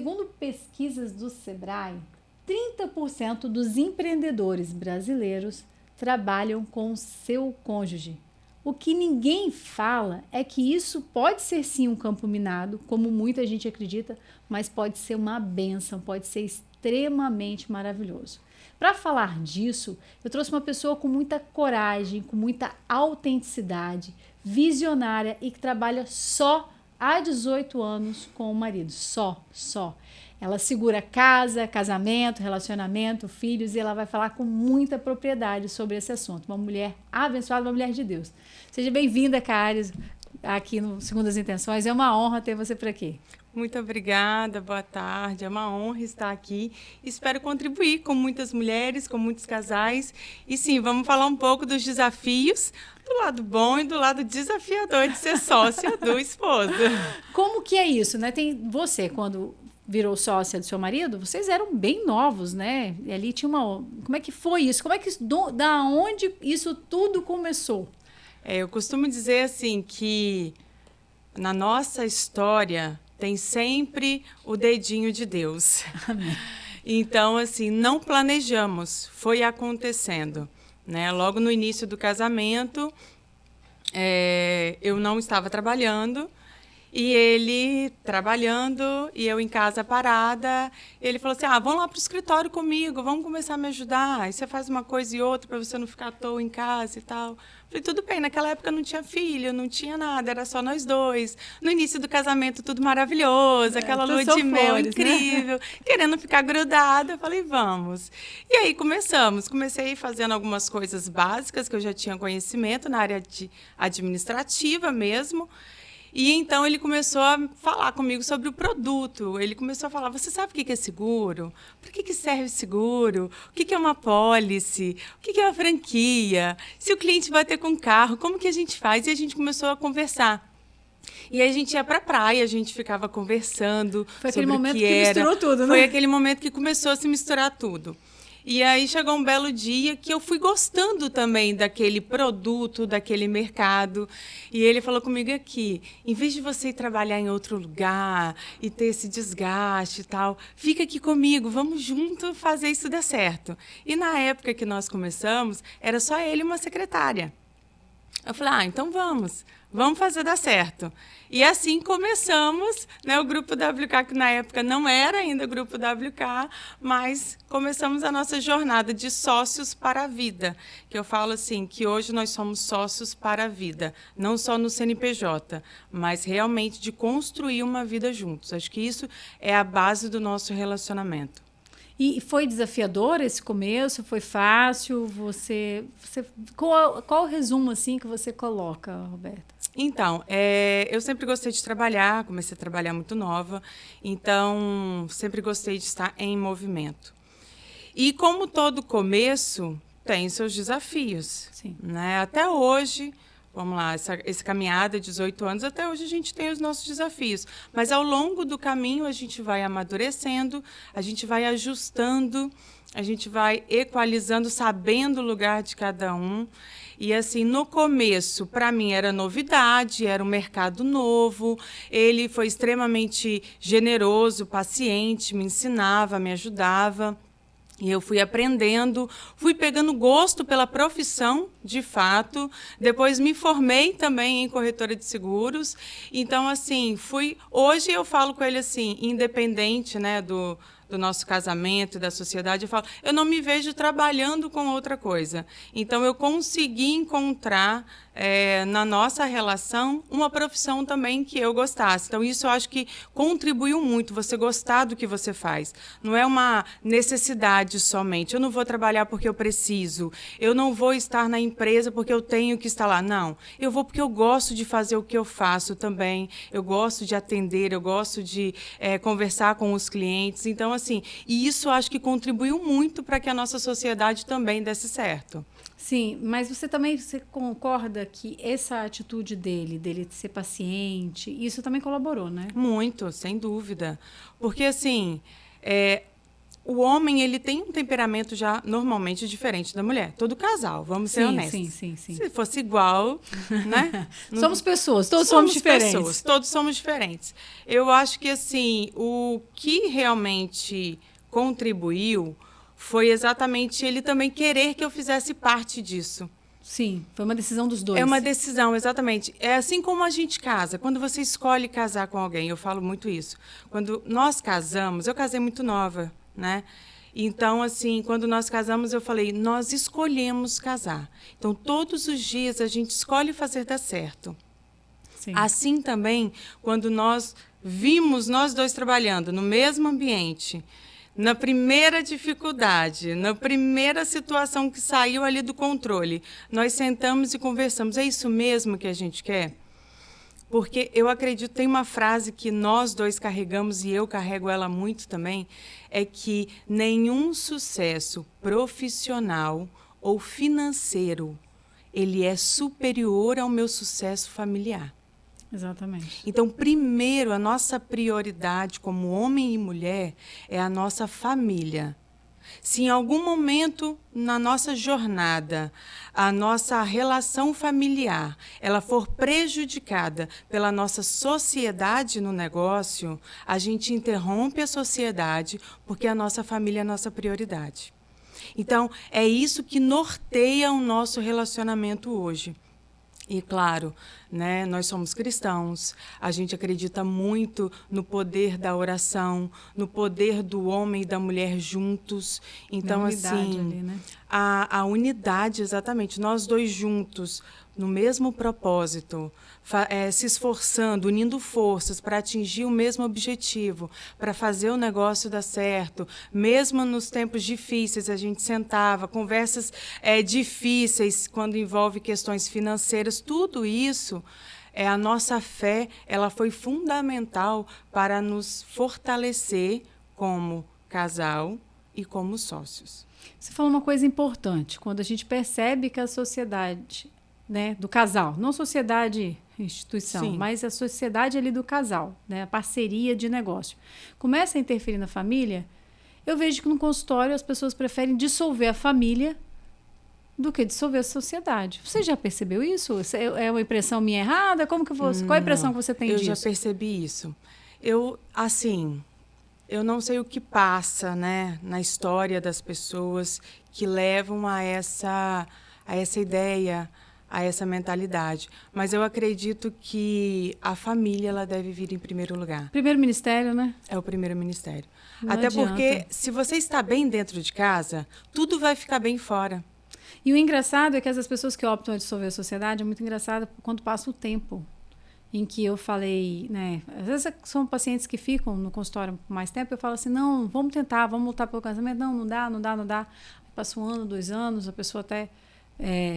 Segundo pesquisas do Sebrae, 30% dos empreendedores brasileiros trabalham com seu cônjuge. O que ninguém fala é que isso pode ser sim um campo minado, como muita gente acredita, mas pode ser uma bênção, pode ser extremamente maravilhoso. Para falar disso, eu trouxe uma pessoa com muita coragem, com muita autenticidade, visionária e que trabalha só há 18 anos com o marido. Só. Ela segura casa, casamento, relacionamento, filhos, e ela vai falar com muita propriedade sobre esse assunto. Uma mulher abençoada, uma mulher de Deus. Seja bem-vinda, Cáris, aqui no Segundas Intenções. É uma honra ter você por aqui. Muito obrigada, boa tarde. É uma honra estar aqui. Espero contribuir com muitas mulheres, com muitos casais. E sim, vamos falar um pouco dos desafios, do lado bom e do lado desafiador de ser sócia do esposo. Como que é isso, né? Tem você, quando virou sócia do seu marido, vocês eram bem novos, né? E ali tinha uma... Como é que foi isso? Como é que da onde isso tudo começou? Eu costumo dizer assim que na nossa história tem sempre o dedinho de Deus. Amém. Então, assim, não planejamos, foi acontecendo, né? Logo no início do casamento, eu não estava trabalhando, e ele trabalhando e eu em casa parada. Ele falou assim, vamos lá para o escritório comigo, vamos começar a me ajudar. Aí você faz uma coisa e outra para você não ficar à toa em casa e tal. Falei, tudo bem, naquela época não tinha filho, não tinha nada, era só nós dois. No início do casamento, tudo maravilhoso, aquela lua de mel incrível, né? Querendo ficar grudada. Eu falei, vamos. E aí comecei fazendo algumas coisas básicas que eu já tinha conhecimento na área administrativa mesmo. E então ele começou a falar comigo sobre o produto. Ele começou a falar, você sabe o que é seguro? Para que serve seguro? O que é uma pólice? O que é uma franquia? Se o cliente bater com o carro, como que a gente faz? E a gente começou a conversar. E aí a gente ia para a praia, a gente ficava conversando. Foi aquele momento que misturou tudo, né? Foi aquele momento que começou a se misturar tudo. E aí chegou um belo dia que eu fui gostando também daquele produto, daquele mercado. E ele falou comigo aqui, em vez de você ir trabalhar em outro lugar e ter esse desgaste e tal, fica aqui comigo, vamos junto fazer isso dar certo. E na época que nós começamos, era só ele e uma secretária. Eu falei, então vamos fazer dar certo. E assim começamos, né, o Grupo WK, que na época não era ainda o Grupo WK, mas começamos a nossa jornada de sócios para a vida, que eu falo assim, que hoje nós somos sócios para a vida, não só no CNPJ, mas realmente de construir uma vida juntos. Acho que isso é a base do nosso relacionamento. E foi desafiador esse começo? Foi fácil? Qual o resumo assim que você coloca, Roberta? Então, eu sempre gostei de trabalhar, comecei a trabalhar muito nova, então sempre gostei de estar em movimento. E como todo começo, tem seus desafios. Sim. Né? Até hoje, vamos lá, essa caminhada de 18 anos, até hoje a gente tem os nossos desafios. Mas ao longo do caminho a gente vai amadurecendo, a gente vai ajustando, a gente vai equalizando, sabendo o lugar de cada um. E assim, no começo, para mim era novidade, era um mercado novo. Ele foi extremamente generoso, paciente, me ensinava, me ajudava. E eu fui aprendendo, fui pegando gosto pela profissão, de fato. Depois me formei também em corretora de seguros. Então, assim, hoje eu falo com ele assim, independente, né, do nosso casamento e da sociedade, eu falo, eu não me vejo trabalhando com outra coisa. Então, eu consegui encontrar na nossa relação uma profissão também que eu gostasse. Então, isso eu acho que contribuiu muito, você gostar do que você faz. Não é uma necessidade somente. Eu não vou trabalhar porque eu preciso. Eu não vou estar na empresa porque eu tenho que estar lá. Não. Eu vou porque eu gosto de fazer o que eu faço também. Eu gosto de atender, eu gosto de conversar com os clientes. Então, assim, e isso acho que contribuiu muito para que a nossa sociedade também desse certo. Sim, mas você concorda que essa atitude dele de ser paciente, isso também colaborou, né? Muito, sem dúvida. Porque, assim, o homem, ele tem um temperamento já normalmente diferente da mulher. Todo casal, vamos ser honestos. Sim. Se fosse igual, né? Somos pessoas, todos somos diferentes. Pessoas, todos somos diferentes. Eu acho que, assim, o que realmente contribuiu foi exatamente ele também querer que eu fizesse parte disso. Sim, foi uma decisão dos dois. É uma decisão, exatamente. É assim como a gente casa. Quando você escolhe casar com alguém, eu falo muito isso. Quando nós casamos, eu casei muito nova, né? Então, assim, quando nós casamos, eu falei, nós escolhemos casar. Então, todos os dias a gente escolhe fazer dar certo. Sim. Assim também, quando nós vimos nós dois trabalhando no mesmo ambiente, na primeira dificuldade, na primeira situação que saiu ali do controle, nós sentamos e conversamos. É isso mesmo que a gente quer? Porque eu acredito, tem uma frase que nós dois carregamos, e eu carrego ela muito também, é que nenhum sucesso profissional ou financeiro, ele é superior ao meu sucesso familiar. Exatamente. Então, primeiro, a nossa prioridade como homem e mulher é a nossa família. Se em algum momento na nossa jornada a nossa relação familiar ela for prejudicada pela nossa sociedade no negócio, a gente interrompe a sociedade porque a nossa família é a nossa prioridade. Então, é isso que norteia o nosso relacionamento hoje. E, claro, né, nós somos cristãos, a gente acredita muito no poder da oração, no poder do homem e da mulher juntos. Então, assim, ali, né? a unidade, exatamente, nós dois juntos, no mesmo propósito, se esforçando, unindo forças para atingir o mesmo objetivo, para fazer o negócio dar certo. Mesmo nos tempos difíceis, a gente sentava, conversas difíceis, quando envolve questões financeiras, tudo isso, a nossa fé, ela foi fundamental para nos fortalecer como casal e como sócios. Você falou uma coisa importante, quando a gente percebe que a sociedade, né, do casal, não sociedade instituição, Sim. mas a sociedade ali do casal, né, a parceria de negócio, começa a interferir na família, eu vejo que no consultório as pessoas preferem dissolver a família do que dissolver a sociedade. Você já percebeu isso? É uma impressão minha errada? Como que você, qual a impressão que você tem disso? Eu já percebi isso. Eu não sei o que passa, né, na história das pessoas que levam a essa ideia, a essa mentalidade. Mas eu acredito que a família ela deve vir em primeiro lugar. Primeiro ministério, né? É o primeiro ministério. Não Até adianta. porque, se você está bem dentro de casa, tudo vai ficar bem fora. E o engraçado é que essas pessoas que optam a dissolver a sociedade, é muito engraçado quando passa o tempo em que eu falei, né? Às vezes são pacientes que ficam no consultório por mais tempo, eu falo assim, não, vamos tentar, vamos lutar pelo casamento. Não dá. Passa 1 ano, 2 anos, a pessoa até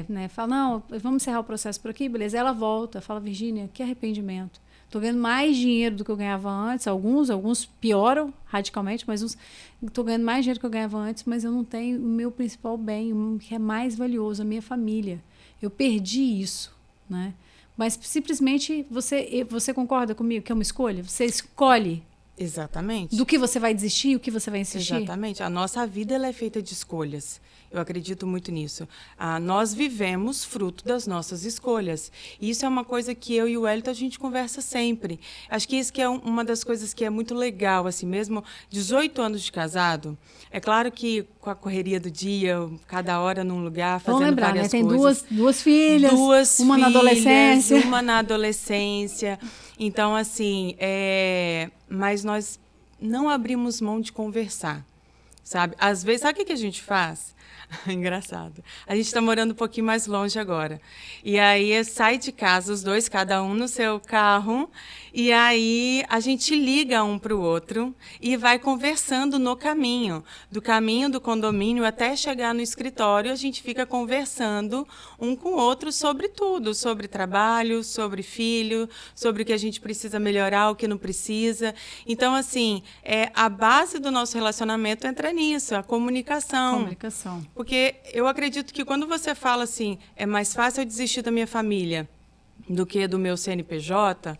né, fala, não, vamos encerrar o processo por aqui, beleza. Ela volta, fala, Virgínia, que arrependimento. Estou ganhando mais dinheiro do que eu ganhava antes, alguns pioram radicalmente, mas estou ganhando mais dinheiro do que eu ganhava antes, mas eu não tenho o meu principal bem, o que é mais valioso, a minha família. Eu perdi isso, né? Mas simplesmente você concorda comigo que é uma escolha? Você escolhe Exatamente. do que você vai desistir e o que você vai insistir? Exatamente. A nossa vida ela é feita de escolhas. Eu acredito muito nisso. Nós vivemos fruto das nossas escolhas. E isso é uma coisa que eu e o Wellington a gente conversa sempre. Acho que isso que é uma das coisas que é muito legal, assim mesmo, 18 anos de casado. É claro que com a correria do dia, cada hora num lugar, fazendo Vamos lembrar, várias né? Tem coisas. duas filhas, uma na adolescência. Uma na adolescência. Então, assim, mas nós não abrimos mão de conversar, sabe? Às vezes, sabe o que a gente faz? Engraçado. A gente está morando um pouquinho mais longe agora. E aí sai de casa, os dois, cada um no seu carro, e aí a gente liga um para o outro e vai conversando no caminho. Do caminho do condomínio até chegar no escritório, a gente fica conversando um com o outro sobre tudo, sobre trabalho, sobre filho, sobre o que a gente precisa melhorar, o que não precisa. Então, assim, a base do nosso relacionamento entra nisso, a comunicação. Comunicação. Porque eu acredito que quando você fala assim, é mais fácil eu desistir da minha família do que do meu CNPJ,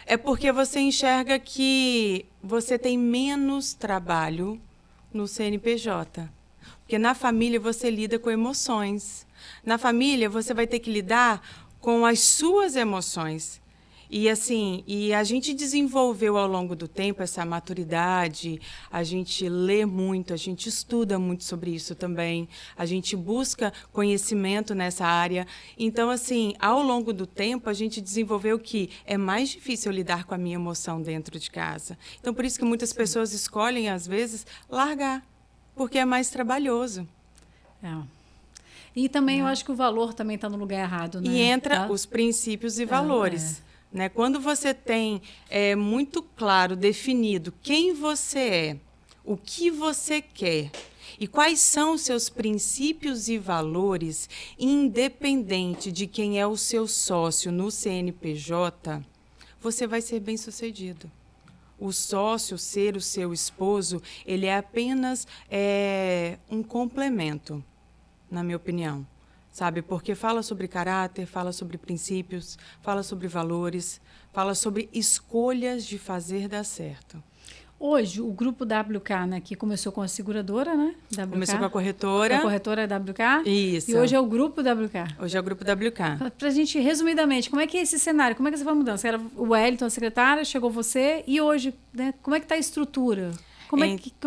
é porque você enxerga que você tem menos trabalho no CNPJ. Porque na família você lida com emoções. Na família você vai ter que lidar com as suas emoções. E assim, a gente desenvolveu ao longo do tempo essa maturidade, a gente lê muito, a gente estuda muito sobre isso também, a gente busca conhecimento nessa área. Então, assim, ao longo do tempo, a gente desenvolveu que é mais difícil lidar com a minha emoção dentro de casa. Então, por isso que muitas pessoas escolhem, às vezes, largar, porque é mais trabalhoso. É. E também eu acho que o valor também está no lugar errado, né? E entra os princípios e valores. Né? Quando você tem muito claro, definido quem você é, o que você quer e quais são os seus princípios e valores, independente de quem é o seu sócio no CNPJ, você vai ser bem-sucedido. O sócio, ser o seu esposo, ele é apenas um complemento, na minha opinião. Sabe? Porque fala sobre caráter, fala sobre princípios, fala sobre valores, fala sobre escolhas de fazer dar certo. Hoje, o grupo WK, né, que começou com a seguradora, né? WK, começou com a corretora. A corretora WK. Isso. E hoje é o grupo WK. Hoje é o grupo WK. Pra gente, resumidamente, como é que é esse cenário? Como é que você vai mudando? Você era o Wellington, a secretária, chegou você, e hoje, né, como é que está a estrutura? Como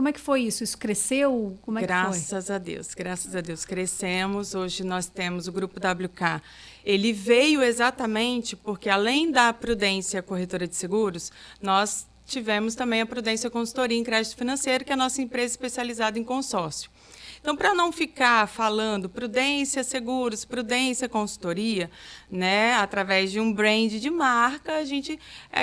é que foi isso? Isso cresceu? Como é que foi? Graças a Deus, crescemos. Hoje nós temos o Grupo WK. Ele veio exatamente porque, além da Prudência Corretora de Seguros, nós tivemos também a Prudência Consultoria em Crédito Financeiro, que é a nossa empresa especializada em consórcio. Então, para não ficar falando Prudência Seguros, Prudência Consultoria, né, através de um brand de marca, a gente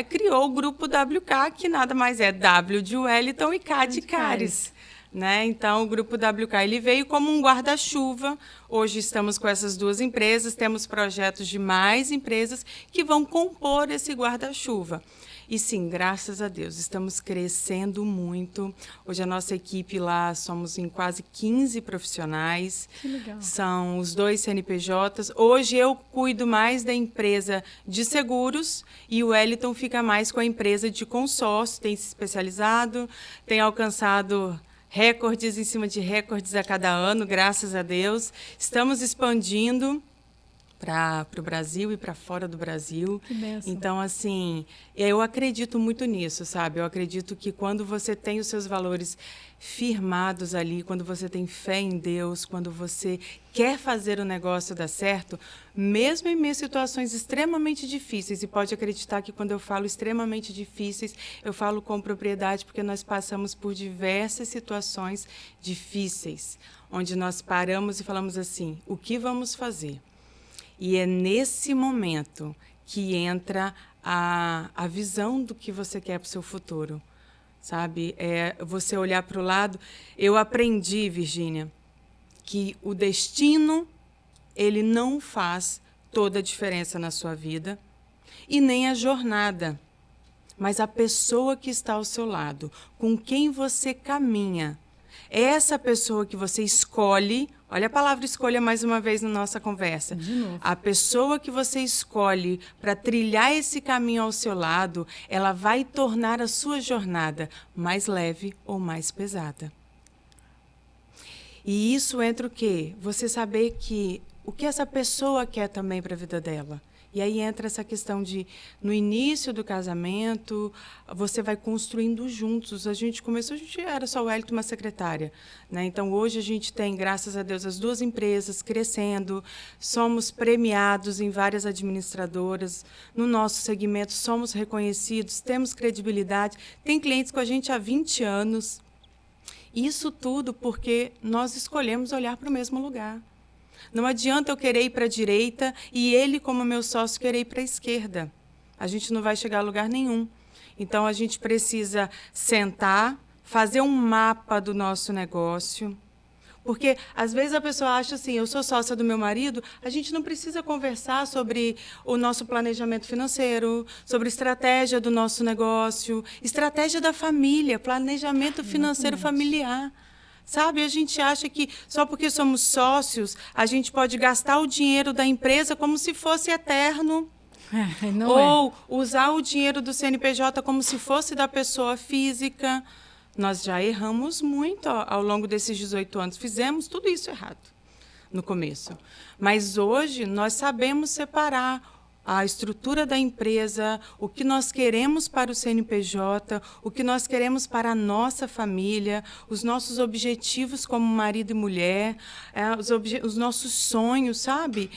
criou o Grupo WK, que nada mais é W de Wellington e K de Cáris. Né? Então, o Grupo WK ele veio como um guarda-chuva. Hoje estamos com essas duas empresas, temos projetos de mais empresas que vão compor esse guarda-chuva. E sim, graças a Deus, estamos crescendo muito. Hoje a nossa equipe lá, somos em quase 15 profissionais. Que legal. São os 2 CNPJs. Hoje eu cuido mais da empresa de seguros e o Wellington fica mais com a empresa de consórcio, tem se especializado, tem alcançado recordes em cima de recordes a cada ano, graças a Deus. Estamos expandindo para o Brasil e para fora do Brasil. Que bênção. Então, assim, eu acredito muito nisso, sabe? Eu acredito que quando você tem os seus valores firmados ali, quando você tem fé em Deus, quando você quer fazer o negócio dar certo, mesmo em minhas situações extremamente difíceis, e pode acreditar que quando eu falo extremamente difíceis, eu falo com propriedade, porque nós passamos por diversas situações difíceis, onde nós paramos e falamos assim, o que vamos fazer? E é nesse momento que entra a visão do que você quer para o seu futuro, sabe? É você olhar para o lado. Eu aprendi, Virgínia, que o destino ele não faz toda a diferença na sua vida e nem a jornada, mas a pessoa que está ao seu lado, com quem você caminha. É essa pessoa que você escolhe. Olha a palavra escolha mais uma vez na nossa conversa. De novo. A pessoa que você escolhe para trilhar esse caminho ao seu lado, ela vai tornar a sua jornada mais leve ou mais pesada. E isso entra o quê? Você saber o que essa pessoa quer também para a vida dela. E aí entra essa questão de, no início do casamento, você vai construindo juntos. A gente era só o Wellington e uma secretária, né? Então, hoje a gente tem, graças a Deus, as 2 empresas crescendo, somos premiados em várias administradoras, no nosso segmento somos reconhecidos, temos credibilidade, tem clientes com a gente há 20 anos. Isso tudo porque nós escolhemos olhar para o mesmo lugar. Não adianta eu querer ir para a direita e ele, como meu sócio, querer ir para a esquerda. A gente não vai chegar a lugar nenhum. Então, a gente precisa sentar, fazer um mapa do nosso negócio. Porque, às vezes, a pessoa acha assim, eu sou sócia do meu marido, a gente não precisa conversar sobre o nosso planejamento financeiro, sobre estratégia do nosso negócio, estratégia da família, planejamento financeiro familiar. Sabe, a gente acha que só porque somos sócios, a gente pode gastar o dinheiro da empresa como se fosse eterno. Ou usar o dinheiro do CNPJ como se fosse da pessoa física. Nós já erramos muito ao longo desses 18 anos. Fizemos tudo isso errado no começo. Mas hoje nós sabemos separar a estrutura da empresa, o que nós queremos para o CNPJ, o que nós queremos para a nossa família, os nossos objetivos como marido e mulher, os nossos sonhos, sabe?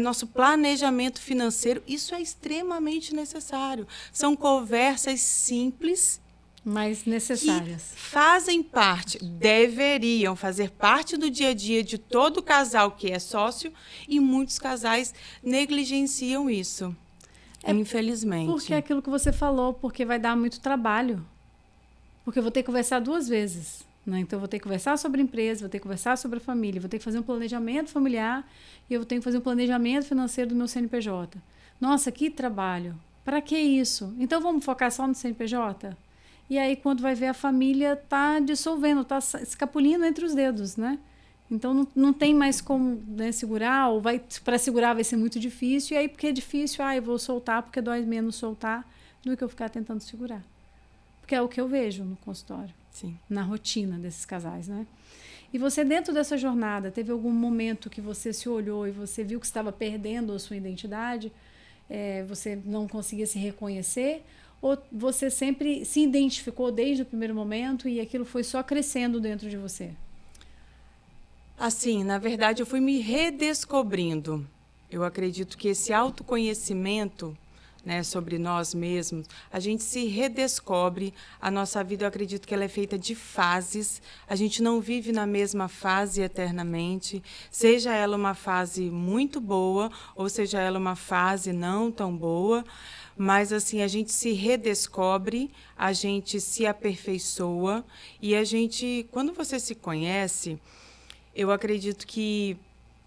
Nosso planejamento financeiro. Isso é extremamente necessário. São conversas simples, mas necessárias. Que fazem parte, deveriam fazer parte do dia a dia de todo casal que é sócio, e muitos casais negligenciam isso, infelizmente. Porque é aquilo que você falou, porque vai dar muito trabalho. Porque eu vou ter que conversar 2 vezes. Né? Então, eu vou ter que conversar sobre a empresa, vou ter que conversar sobre a família, vou ter que fazer um planejamento familiar e eu vou ter que fazer um planejamento financeiro do meu CNPJ. Nossa, que trabalho. Para que isso? Então, vamos focar só no CNPJ? E aí, quando vai ver, a família está dissolvendo, está escapulindo entre os dedos, né? Então, não tem mais como, né, segurar, ou para segurar vai ser muito difícil. E aí, porque é difícil, eu vou soltar, porque dói menos soltar do que eu ficar tentando segurar. Porque é o que eu vejo no consultório, sim, na rotina desses casais, né? E você, dentro dessa jornada, teve algum momento que você se olhou e você viu que estava perdendo a sua identidade? Você não conseguia se reconhecer? Ou você sempre se identificou desde o primeiro momento e aquilo foi só crescendo dentro de você? Assim, na verdade, eu fui me redescobrindo. Eu acredito que esse autoconhecimento, né, sobre nós mesmos, a gente se redescobre. A nossa vida, eu acredito que ela é feita de fases. A gente não vive na mesma fase eternamente, seja ela uma fase muito boa ou seja ela uma fase não tão boa. Mas, assim, a gente se redescobre, a gente se aperfeiçoa e a gente, quando você se conhece, eu acredito que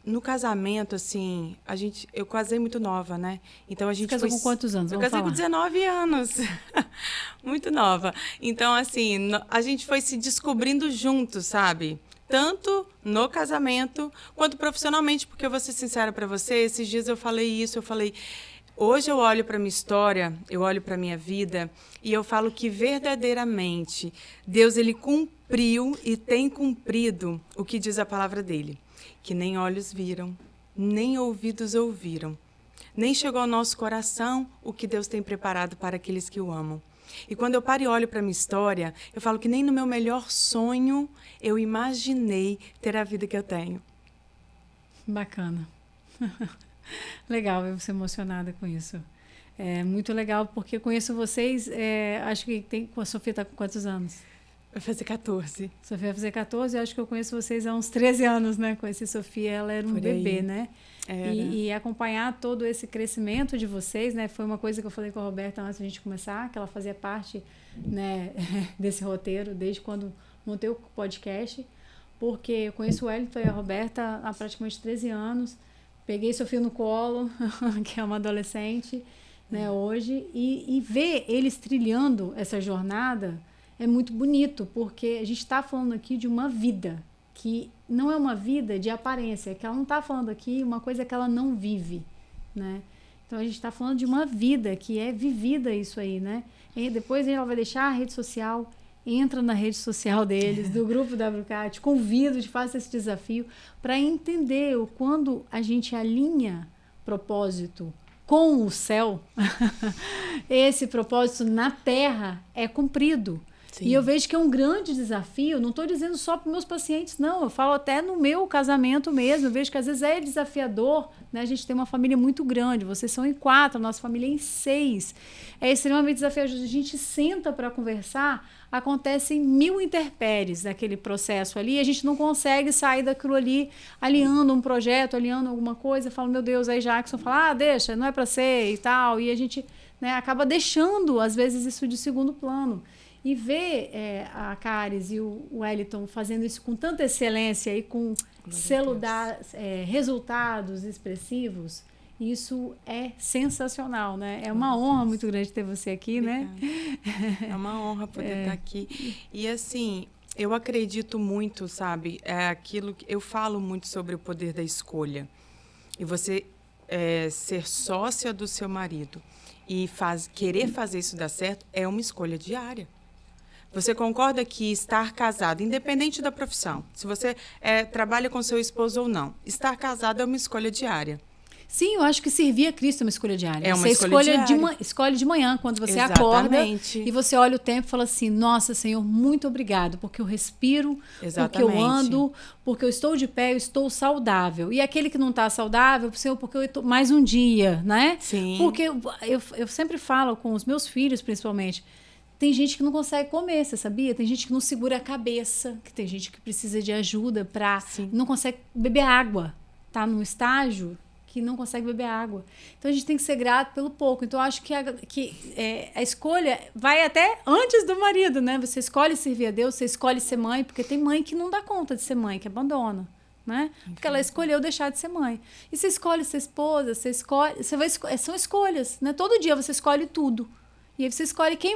no casamento, assim, eu casei muito nova, né? Então a gente Você casou com quantos anos? Eu casei com 19 anos. Muito nova. Então, assim, a gente foi se descobrindo juntos, sabe? Tanto no casamento quanto profissionalmente, porque eu vou ser sincera para você, esses dias eu falei isso, hoje eu olho para a minha história, eu olho para a minha vida e eu falo que verdadeiramente Deus, ele cumpriu e tem cumprido o que diz a palavra dele. Que nem olhos viram, nem ouvidos ouviram, nem chegou ao nosso coração o que Deus tem preparado para aqueles que o amam. E quando eu paro e olho para a minha história, eu falo que nem no meu melhor sonho eu imaginei ter a vida que eu tenho. Bacana. Legal ver você emocionada com isso. É muito legal, porque eu conheço vocês, acho que a Sofia está com quantos anos? Vai fazer 14. Sofia vai fazer 14, eu acho que eu conheço vocês há uns 13 anos, né? Conheci Sofia, ela era um bebê, né? E acompanhar todo esse crescimento de vocês, né? Foi uma coisa que eu falei com a Roberta antes da gente começar, que ela fazia parte, né, desse roteiro, desde quando montei o podcast, porque eu conheço o Wellington e a Roberta há praticamente 13 anos, peguei Sofia no colo, que é uma adolescente, né, hoje, e ver eles trilhando essa jornada é muito bonito, porque a gente está falando aqui de uma vida que não é uma vida de aparência, que ela não está falando aqui uma coisa que ela não vive, né? Então a gente está falando de uma vida que é vivida isso aí, né? E depois ela vai deixar a rede social, entra na rede social deles, do grupo WCAT, convido, te faça esse desafio para entender quando a gente alinha propósito com o céu, esse propósito na terra é cumprido. Sim. E eu vejo que é um grande desafio, não estou dizendo só para os meus pacientes, não, eu falo até no meu casamento mesmo, eu vejo que às vezes é desafiador, né? A gente tem uma família muito grande, vocês são em 4, a nossa família é em 6, é extremamente desafiador, a gente senta para conversar, acontecem 1000 intempéries naquele processo ali, e a gente não consegue sair daquilo ali, alinhando um projeto, alinhando alguma coisa, fala, meu Deus, aí Jackson fala, deixa, não é para ser e tal, e a gente, né, acaba deixando, às vezes, isso de segundo plano. E ver a Caris e o Wellington fazendo isso com tanta excelência e com resultados expressivos, isso é sensacional, né? É uma honra muito grande ter você aqui, né? É uma honra poder estar aqui. E assim, eu acredito muito, sabe? É aquilo que eu falo muito sobre o poder da escolha. E você ser sócia do seu marido e querer fazer isso dar certo é uma escolha diária. Você concorda que estar casado, independente da profissão, se você trabalha com seu esposo ou não, estar casado é uma escolha diária. Sim, eu acho que servir a Cristo é uma escolha diária. É uma você escolha diária. escolhe de manhã, quando você Exatamente. acorda e você olha o tempo e fala assim, nossa, Senhor, muito obrigado, porque eu respiro, porque eu ando, porque eu estou de pé, eu estou saudável. E aquele que não está saudável, Senhor, porque eu estou mais um dia, né? Sim. Porque eu sempre falo com os meus filhos, principalmente, tem gente que não consegue comer, você sabia? Tem gente que não segura a cabeça, que tem gente que precisa de ajuda para... não consegue beber água, tá num estágio que não consegue beber água. Então, a gente tem que ser grato pelo pouco. Então, eu acho que a escolha vai até antes do marido, né? Você escolhe servir a Deus, você escolhe ser mãe, porque tem mãe que não dá conta de ser mãe, que abandona, né? Porque ela escolheu deixar de ser mãe. E você escolhe ser esposa, são escolhas, né? Todo dia você escolhe tudo. E aí você escolhe quem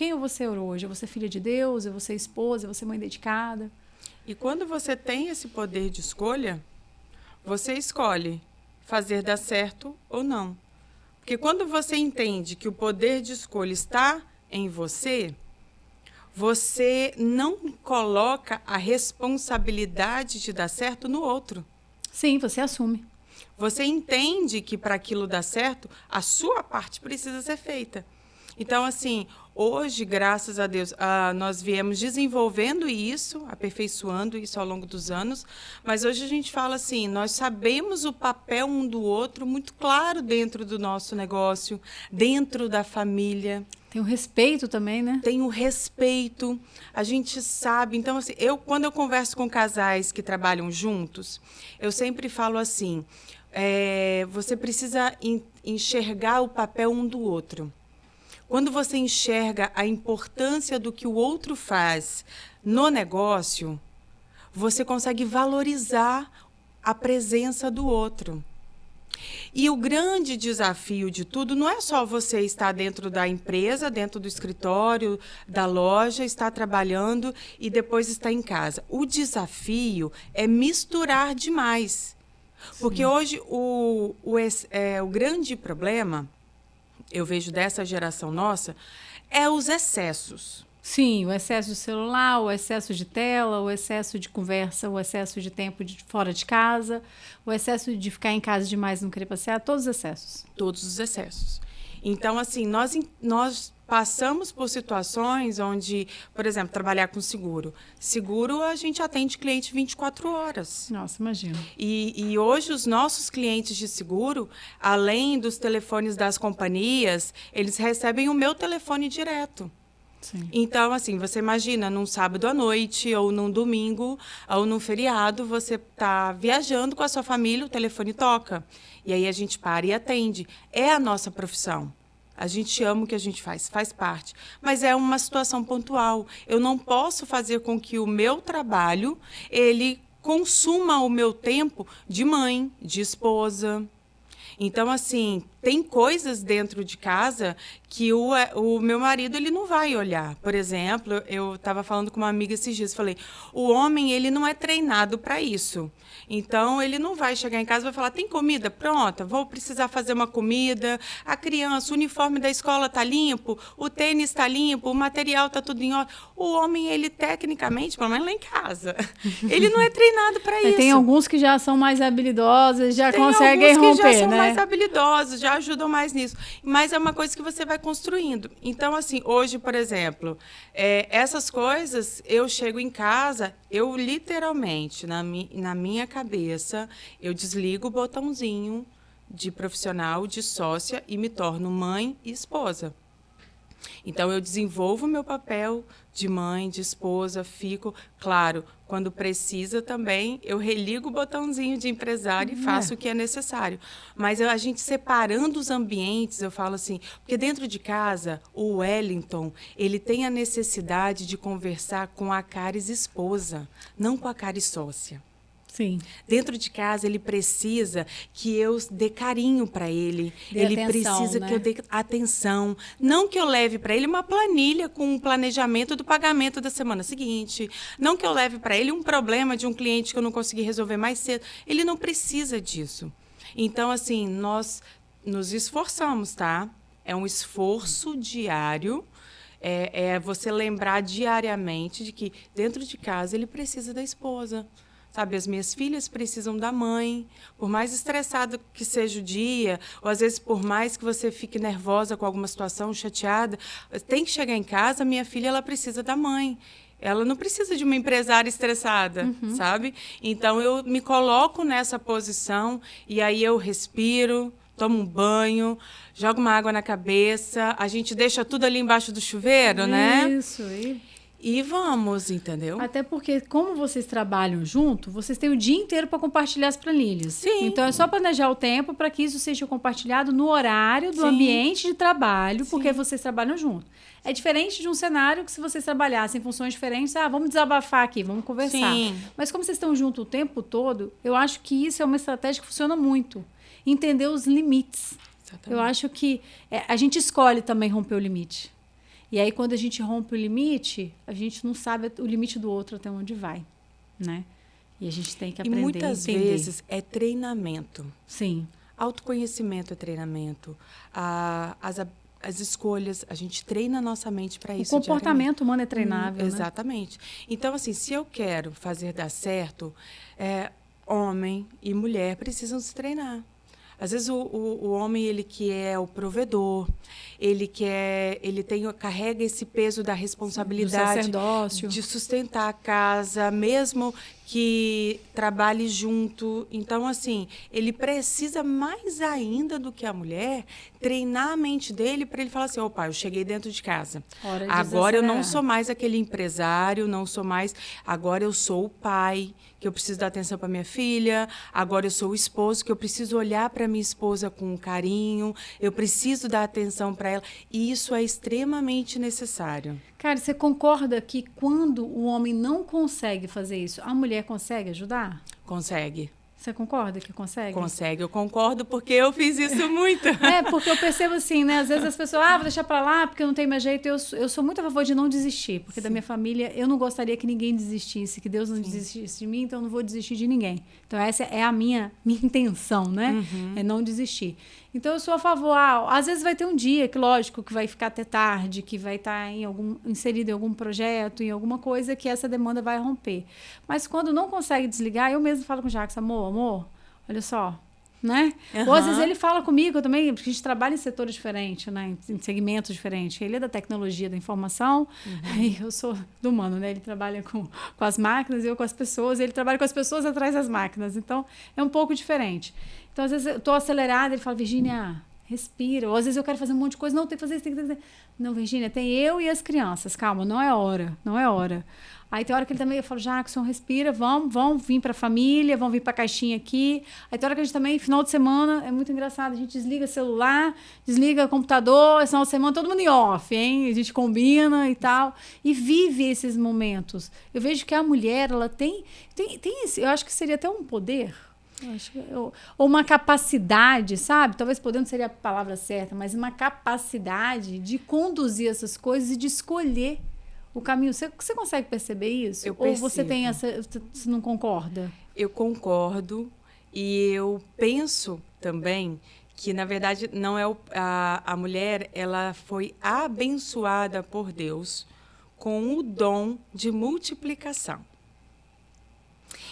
eu vou ser hoje. Eu vou ser filha de Deus, eu vou ser esposa, eu vou ser mãe dedicada. E quando você tem esse poder de escolha, você escolhe fazer dar certo ou não. Porque quando você entende que o poder de escolha está em você, você não coloca a responsabilidade de dar certo no outro. Sim, você assume. Você entende que para aquilo dar certo, a sua parte precisa ser feita. Então, assim, hoje, graças a Deus, nós viemos desenvolvendo isso, aperfeiçoando isso ao longo dos anos, mas hoje a gente fala assim, nós sabemos o papel um do outro muito claro dentro do nosso negócio, dentro da família. Tem o respeito também, né? Tem o respeito, a gente sabe. Então, assim, quando eu converso com casais que trabalham juntos, eu sempre falo assim, você precisa enxergar o papel um do outro. Quando você enxerga a importância do que o outro faz no negócio, você consegue valorizar a presença do outro. E o grande desafio de tudo não é só você estar dentro da empresa, dentro do escritório, da loja, estar trabalhando e depois estar em casa. O desafio é misturar demais. Porque hoje o grande problema, eu vejo dessa geração nossa, é os excessos. Sim, o excesso de celular, o excesso de tela, o excesso de conversa, o excesso de tempo fora de casa, o excesso de ficar em casa demais e não querer passear, todos os excessos. Todos os excessos. Então, assim, nós passamos por situações onde, por exemplo, trabalhar com seguro. Seguro, a gente atende cliente 24 horas. Nossa, imagina. E hoje, os nossos clientes de seguro, além dos telefones das companhias, eles recebem o meu telefone direto. Sim. Então, assim, você imagina, num sábado à noite, ou num domingo, ou num feriado, você está viajando com a sua família, o telefone toca. E aí a gente para e atende. É a nossa profissão. A gente ama o que a gente faz parte. Mas é uma situação pontual. Eu não posso fazer com que o meu trabalho, ele consuma o meu tempo de mãe, de esposa. Então, assim, tem coisas dentro de casa que o meu marido ele não vai olhar. Por exemplo, eu estava falando com uma amiga esses dias, falei, o homem ele não é treinado para isso. Então, ele não vai chegar em casa e vai falar, tem comida? Pronta, vou precisar fazer uma comida. A criança, o uniforme da escola está limpo, o tênis está limpo, o material está tudo em ordem. O homem, ele tecnicamente, pelo menos lá em casa, ele não é treinado para isso. Tem alguns que já são mais habilidosos, já tem conseguem alguns romper, que já são né? mais habilidosos, já ajudam mais nisso. Mas é uma coisa que você vai construindo. Então, assim, hoje, por exemplo, essas coisas, eu chego em casa, eu literalmente, na minha cabeça, eu desligo o botãozinho de profissional, de sócia e me torno mãe e esposa. Então, eu desenvolvo o meu papel de mãe, de esposa, fico... Claro, quando precisa também, eu religo o botãozinho de empresário e faço o que é necessário. Mas a gente separando os ambientes, eu falo assim... Porque dentro de casa, o Wellington, ele tem a necessidade de conversar com a Caris esposa, não com a Caris sócia. Sim. Dentro de casa, ele precisa que eu dê carinho para ele. Ele precisa que eu dê atenção. Não que eu leve para ele uma planilha com um planejamento do pagamento da semana seguinte. Não que eu leve para ele um problema de um cliente que eu não consegui resolver mais cedo. Ele não precisa disso. Então, assim, nós nos esforçamos, tá? É um esforço diário. É você lembrar diariamente de que dentro de casa ele precisa da esposa. Sabe, as minhas filhas precisam da mãe. Por mais estressado que seja o dia, ou às vezes por mais que você fique nervosa com alguma situação, chateada, tem que chegar em casa, minha filha ela precisa da mãe. Ela não precisa de uma empresária estressada, sabe? Então, eu me coloco nessa posição e aí eu respiro, tomo um banho, jogo uma água na cabeça, a gente deixa tudo ali embaixo do chuveiro, né? Isso. E vamos, entendeu? Até porque, como vocês trabalham junto, vocês têm o dia inteiro para compartilhar as planilhas. Sim. Então, é só planejar o tempo para que isso seja compartilhado no horário do ambiente de trabalho, porque vocês trabalham junto. É diferente de um cenário que, se vocês trabalhassem em funções diferentes, vamos desabafar aqui, vamos conversar. Sim. Mas como vocês estão juntos o tempo todo, eu acho que isso é uma estratégia que funciona muito. Entender os limites. Exatamente. Eu acho que a gente escolhe também romper o limite. E aí, quando a gente rompe o limite, a gente não sabe o limite do outro até onde vai, né? E a gente tem que aprender a entender. E muitas vezes é treinamento. Sim. Autoconhecimento é treinamento. As escolhas, a gente treina a nossa mente para isso. O comportamento humano é treinável, né? Exatamente. Então, assim, se eu quero fazer dar certo, homem e mulher precisam se treinar. Às vezes o homem, ele que é o provedor, carrega esse peso da responsabilidade de sustentar a casa, mesmo que trabalhe junto. Então, assim, ele precisa mais ainda do que a mulher treinar a mente dele para ele falar assim, opa, eu cheguei dentro de casa. Agora eu não sou mais aquele empresário, agora eu sou o pai, que eu preciso dar atenção para minha filha, agora eu sou o esposo, que eu preciso olhar para minha esposa com carinho, eu preciso dar atenção para ela, e isso é extremamente necessário. Cara, você concorda que quando o homem não consegue fazer isso, a mulher consegue ajudar? Consegue. Você concorda que consegue? Consegue, eu concordo, porque eu fiz isso muito. Porque eu percebo assim, né? Às vezes as pessoas, vou deixar pra lá porque eu não tenho mais jeito. Eu sou muito a favor de não desistir, porque da minha família eu não gostaria que ninguém desistisse, que Deus não desistisse de mim, então eu não vou desistir de ninguém. Então essa é a minha intenção, né? É não desistir. Então eu sou a favor. Às vezes vai ter um dia que, lógico, que vai ficar até tarde, que vai estar inserido em algum projeto, em alguma coisa que essa demanda vai romper. Mas quando não consegue desligar, eu mesmo falo com o Jacques, amor, olha só, né? Ou às vezes ele fala comigo também, porque a gente trabalha em setores diferentes, né? Em segmentos diferentes. Ele é da tecnologia, da informação, e eu sou do humano, né? Ele trabalha com as máquinas, eu com as pessoas, ele trabalha com as pessoas atrás das máquinas. Então, é um pouco diferente. Então, às vezes, eu estou acelerada, ele fala, Virgínia, respira. Ou às vezes eu quero fazer um monte de coisa, não, tem que fazer isso, tem que fazer. Não, Virgínia, tem eu e as crianças, calma, não é hora. Aí tem hora que ele também, eu falo, Jackson, respira, vamos vir para a família, vamos vir para a caixinha aqui. Aí tem hora que a gente também, final de semana, é muito engraçado, a gente desliga celular, desliga computador, final de semana todo mundo em off, hein? A gente combina e tal, e vive esses momentos. Eu vejo que a mulher, ela tem esse, eu acho que seria até um poder, ou uma capacidade, sabe? Talvez poder não seria a palavra certa, mas uma capacidade de conduzir essas coisas e de escolher o caminho. Você consegue perceber isso? Eu percebo. Ou você tem você não concorda? Eu concordo, e eu penso também que, na verdade, não é a mulher, ela foi abençoada por Deus com o dom de multiplicação.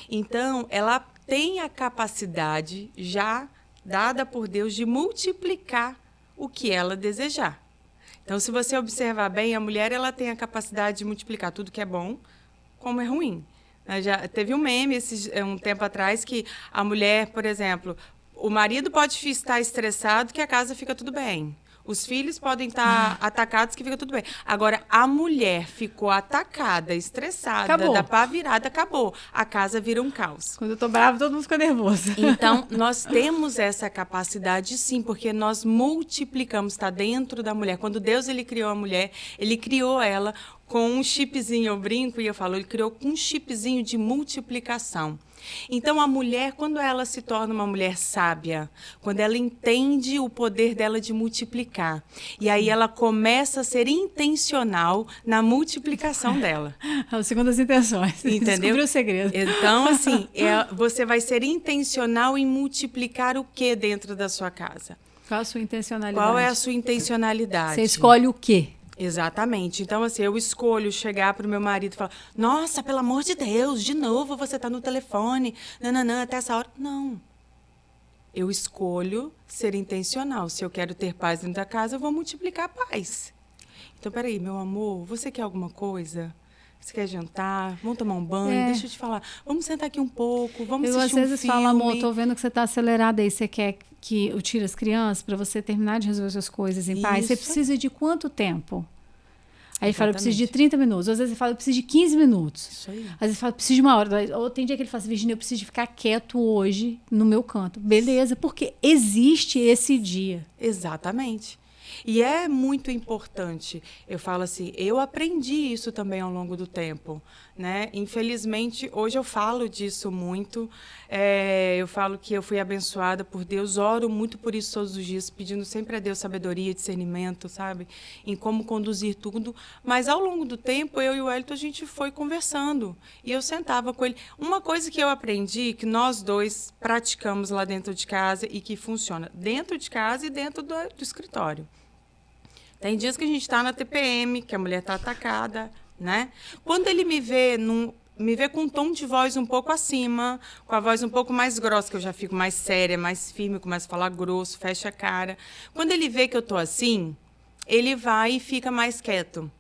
Então, ela tem a capacidade já dada por Deus de multiplicar o que ela desejar. Então, se você observar bem, a mulher ela tem a capacidade de multiplicar tudo que é bom, como é ruim. Já teve um meme um tempo atrás que a mulher, por exemplo, o marido pode estar estressado que a casa fica tudo bem. Os filhos podem estar atacados que fica tudo bem. Agora, a mulher ficou atacada, estressada, acabou. Da pá virada, acabou. A casa vira um caos. Quando eu tô brava, todo mundo fica nervoso. Então, nós temos essa capacidade, sim, porque nós multiplicamos, está dentro da mulher. Quando Deus ele criou a mulher, ele criou ela com um chipzinho, eu brinco e eu falo, ele criou com um chipzinho de multiplicação. Então, a mulher, quando ela se torna uma mulher sábia, quando ela entende o poder dela de multiplicar, e aí ela começa a ser intencional na multiplicação dela. Segundo as intenções. Entendeu? Descobriu o segredo. Então, assim, você vai ser intencional em multiplicar o que dentro da sua casa? Qual a sua intencionalidade? Qual é a sua intencionalidade? Você escolhe o quê? Exatamente. Então, assim, eu escolho chegar para o meu marido e falar: nossa, pelo amor de Deus, de novo você está no telefone, nananã, até essa hora. Não. Eu escolho ser intencional. Se eu quero ter paz dentro da casa, eu vou multiplicar a paz. Então, peraí, meu amor, você quer alguma coisa? Você quer jantar? Vamos tomar um banho? Deixa eu te falar. Vamos sentar aqui um pouco, vamos assistir um filme. Eu às vezes falo, amor, tô vendo que você tá acelerada aí. Você quer que eu tire as crianças para você terminar de resolver suas coisas em paz? Você precisa de quanto tempo? Aí ele fala, eu preciso de 30 minutos. Às vezes ele fala, eu preciso de 15 minutos. Isso aí. Às vezes ele fala, eu preciso de 1 hora. Ou tem dia que ele fala assim, Virginia, eu preciso de ficar quieto hoje no meu canto. Beleza, porque existe esse dia. Exatamente. E é muito importante. Eu falo assim, eu aprendi isso também ao longo do tempo, né? Infelizmente, hoje eu falo disso muito. Eu falo que eu fui abençoada por Deus, oro muito por isso todos os dias, pedindo sempre a Deus sabedoria, discernimento, sabe? Em como conduzir tudo. Mas ao longo do tempo, eu e o Wellington, a gente foi conversando. E eu sentava com ele. Uma coisa que eu aprendi, que nós dois praticamos lá dentro de casa e que funciona dentro de casa e dentro do escritório. Tem dias que a gente está na TPM, que a mulher está atacada, né? Quando ele me vê com um tom de voz um pouco acima, com a voz um pouco mais grossa, que eu já fico mais séria, mais firme, começo a falar grosso, fecha a cara. Quando ele vê que eu estou assim, ele vai e fica mais quieto.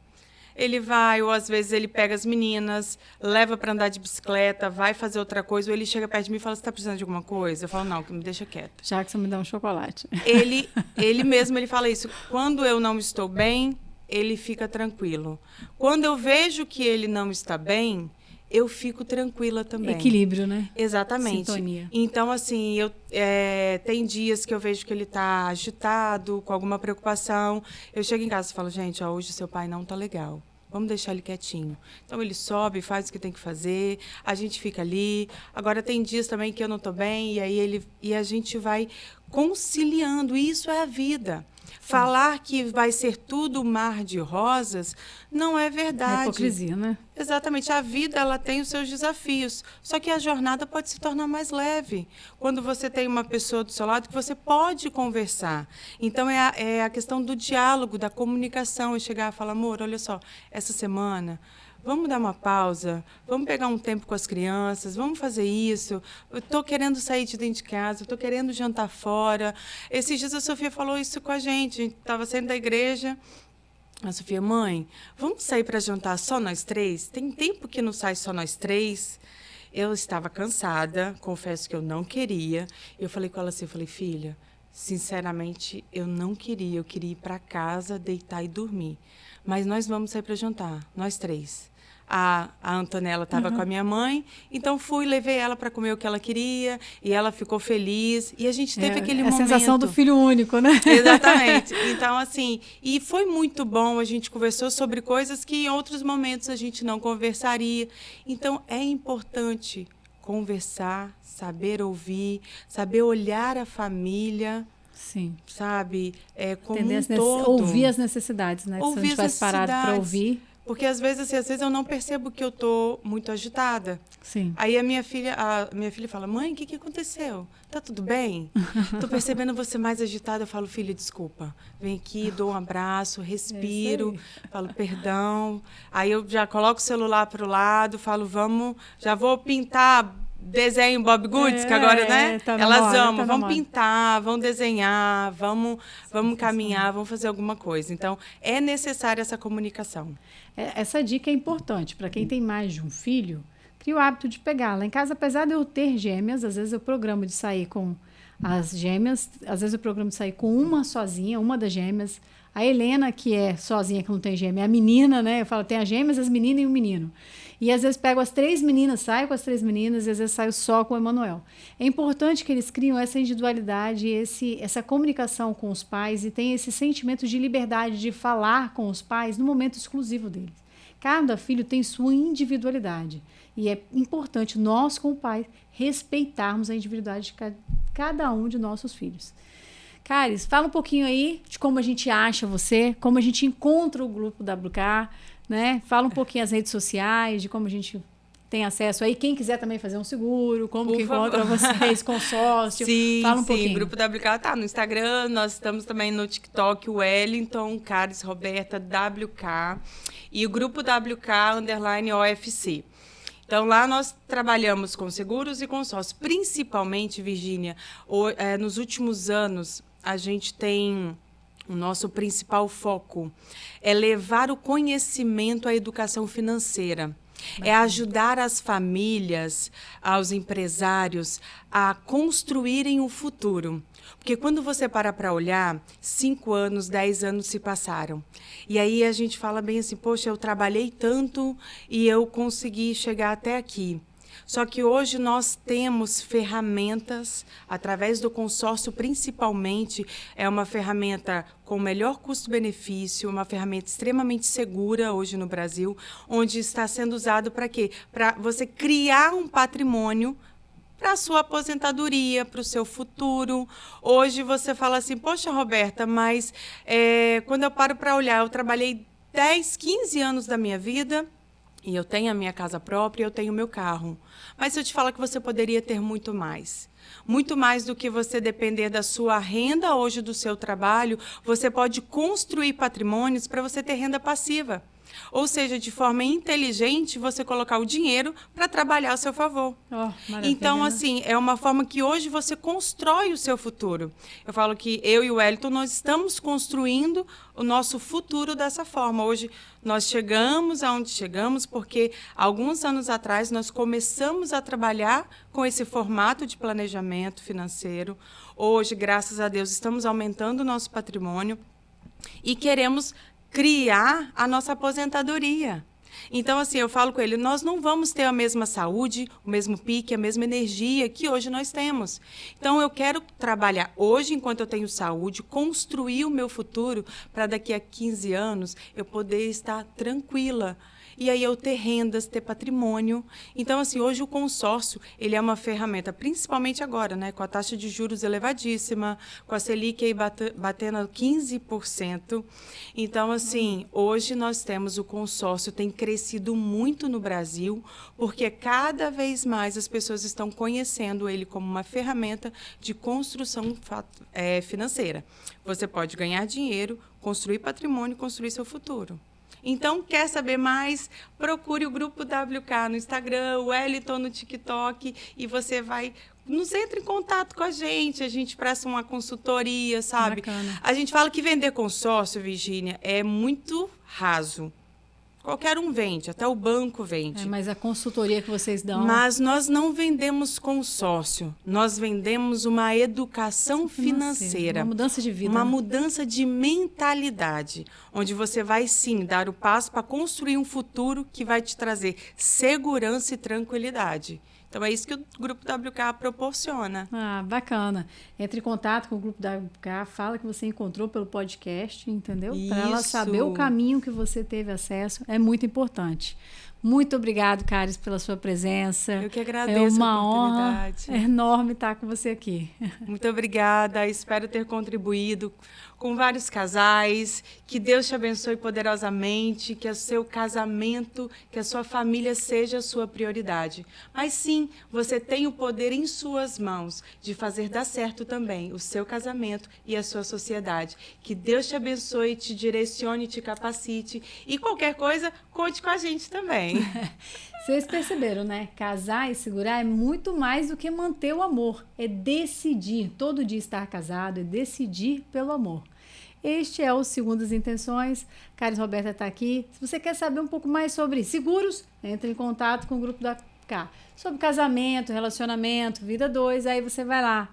Ele vai, ou às vezes ele pega as meninas, leva para andar de bicicleta, vai fazer outra coisa, ou ele chega perto de mim e fala, você está precisando de alguma coisa? Eu falo, não, que me deixa quieta. Já que você me dá um chocolate. Ele mesmo, ele fala isso. Quando eu não estou bem, ele fica tranquilo. Quando eu vejo que ele não está bem, eu fico tranquila também. Equilíbrio, né? Exatamente. Sintonia. Então, assim, tem dias que eu vejo que ele está agitado, com alguma preocupação. Eu chego em casa e falo, gente, hoje seu pai não está legal. Vamos deixar ele quietinho. Então, ele sobe, faz o que tem que fazer, a gente fica ali. Agora, tem dias também que eu não estou bem, e a gente vai conciliando. Isso é a vida. Falar que vai ser tudo mar de rosas não é verdade. É hipocrisia, né? Exatamente. A vida, ela tem os seus desafios. Só que a jornada pode se tornar mais leve. Quando você tem uma pessoa do seu lado que você pode conversar. Então, é a questão do diálogo, da comunicação. E chegar e falar, amor, olha só, essa semana... Vamos dar uma pausa, vamos pegar um tempo com as crianças, vamos fazer isso. Eu estou querendo sair de dentro de casa, estou querendo jantar fora. Esses dias a Sofia falou isso com a gente estava saindo da igreja. A Sofia, mãe, vamos sair para jantar só nós três? Tem tempo que não sai só nós três. Eu estava cansada, confesso que eu não queria. Eu falei com ela assim, eu falei, filha, sinceramente, eu não queria. Eu queria ir para casa, deitar e dormir. Mas nós vamos sair para jantar, nós três. A Antonella estava com a minha mãe, então levei ela para comer o que ela queria, e ela ficou feliz, e a gente teve aquele momento... A sensação do filho único, né? Exatamente. Então, assim, e foi muito bom, a gente conversou sobre coisas que em outros momentos a gente não conversaria. Então, é importante conversar, saber ouvir, saber olhar a família... Sim. Sabe? Como ouvir as necessidades, né? Ouvir, se a gente tivesse parado para ouvir. Porque às vezes eu não percebo que eu estou muito agitada. Sim. Aí a minha filha fala, mãe, o que aconteceu? Tá tudo bem? Estou percebendo você mais agitada. Eu falo, filha, desculpa. Vem aqui, dou um abraço, respiro, falo perdão. Aí eu já coloco o celular para o lado, falo, já vou pintar desenho Bob Goods, que agora, né? Tá elas amam, vão pintar, vão desenhar, vamos caminhar, vamos fazer alguma coisa. Então, é necessária essa comunicação. Essa dica é importante para quem tem mais de um filho, cria o hábito de pegar. Lá em casa, apesar de eu ter gêmeas, às vezes eu programo de sair com as gêmeas, às vezes eu programo de sair com uma sozinha, uma das gêmeas. A Helena, que é sozinha, que não tem gêmea, é a menina, né? Eu falo, tem as gêmeas, as meninas e o menino. E às vezes pego as 3 meninas, saio com as 3 meninas, e às vezes saio só com o Emanuel. É importante que eles criam essa individualidade, essa comunicação com os pais e tenham esse sentimento de liberdade de falar com os pais no momento exclusivo deles. Cada filho tem sua individualidade. E é importante nós, como pais, respeitarmos a individualidade de cada um de nossos filhos. Caris, fala um pouquinho aí de como a gente acha você, como a gente encontra o grupo WK, né? Fala um pouquinho as redes sociais, de como a gente tem acesso aí? Quem quiser também fazer um seguro, como Por que favor. encontra vocês, consórcio? Sim, Fala um sim, pouquinho. o Grupo WK tá no Instagram, nós estamos também no TikTok, Wellington, Caris Roberta, WK, e o Grupo WK_OFC. Então, lá nós trabalhamos com seguros e consórcios, principalmente, Virgínia, nos últimos anos, a gente tem o nosso principal foco é levar o conhecimento à educação financeira. É ajudar as famílias, aos empresários a construírem o futuro. Porque quando você para olhar, 5 anos, 10 anos se passaram. E aí a gente fala bem assim, poxa, eu trabalhei tanto e eu consegui chegar até aqui. Só que hoje nós temos ferramentas, através do consórcio principalmente, é uma ferramenta com melhor custo-benefício, uma ferramenta extremamente segura hoje no Brasil, onde está sendo usado para quê? Para você criar um patrimônio para a sua aposentadoria, para o seu futuro. Hoje você fala assim, poxa, Roberta, mas quando eu paro para olhar, eu trabalhei 10, 15 anos da minha vida, e eu tenho a minha casa própria, eu tenho o meu carro. Mas se eu te falar que você poderia ter muito mais do que você depender da sua renda hoje do seu trabalho, você pode construir patrimônios para você ter renda passiva. Ou seja, de forma inteligente, você colocar o dinheiro para trabalhar a seu favor. Então, assim, é uma forma que hoje você constrói o seu futuro. Eu falo que eu e o Wellington, nós estamos construindo o nosso futuro dessa forma. Hoje, nós chegamos aonde chegamos porque, alguns anos atrás, nós começamos a trabalhar com esse formato de planejamento financeiro. Hoje, graças a Deus, estamos aumentando o nosso patrimônio e queremos criar a nossa aposentadoria. Então, assim, eu falo com ele, nós não vamos ter a mesma saúde, o mesmo pique, a mesma energia que hoje nós temos. Então, eu quero trabalhar hoje, enquanto eu tenho saúde, construir o meu futuro para daqui a 15 anos eu poder estar tranquila. E aí eu ter rendas, ter patrimônio. Então, assim, hoje o consórcio, ele é uma ferramenta, principalmente agora, né, com a taxa de juros elevadíssima, com a Selic aí batendo 15%. Então, assim, hoje nós temos o consórcio, tem crescido muito no Brasil, porque cada vez mais as pessoas estão conhecendo ele como uma ferramenta de construção financeira. Você pode ganhar dinheiro, construir patrimônio, construir seu futuro. Então, quer saber mais? Procure o Grupo WK no Instagram, o Wellington no TikTok, e você nos entra em contato com a gente presta uma consultoria, sabe? Bacana. A gente fala que vender consórcio, Virgínia, é muito raso. Qualquer um vende, até o banco vende. Mas a consultoria que vocês dão... Mas nós não vendemos consórcio, nós vendemos uma educação financeira. Uma mudança de vida. Uma mudança de mentalidade, onde você vai, sim, dar o passo para construir um futuro que vai te trazer segurança e tranquilidade. Então, é isso que o Grupo WK proporciona. Bacana. Entre em contato com o Grupo WK, fala que você encontrou pelo podcast, entendeu? Para ela saber o caminho que você teve acesso. É muito importante. Muito obrigado, Caris, pela sua presença. Eu que agradeço a oportunidade. É uma honra enorme estar com você aqui. Muito obrigada. Espero ter contribuído com vários casais. Que Deus te abençoe poderosamente, que o seu casamento, que a sua família seja a sua prioridade. Mas sim, você tem o poder em suas mãos de fazer dar certo também o seu casamento e a sua sociedade. Que Deus te abençoe, te direcione, te capacite. E qualquer coisa, conte com a gente também. Vocês perceberam, né? Casar e segurar é muito mais do que manter o amor. É decidir. Todo dia estar casado é decidir pelo amor. Este é o Segundo as Intenções. Caris Roberta está aqui. Se você quer saber um pouco mais sobre seguros, entre em contato com o Grupo da K. Sobre casamento, relacionamento, vida 2, aí você vai lá,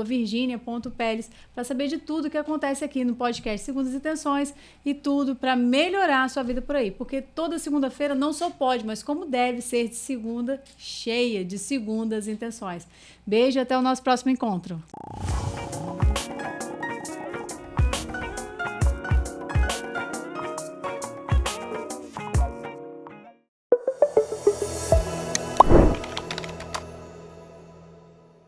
@virginia.peles, para saber de tudo que acontece aqui no podcast Segundo as Intenções e tudo para melhorar a sua vida por aí. Porque toda segunda-feira não só pode, mas como deve ser de segunda, cheia de segundas intenções. Beijo e até o nosso próximo encontro.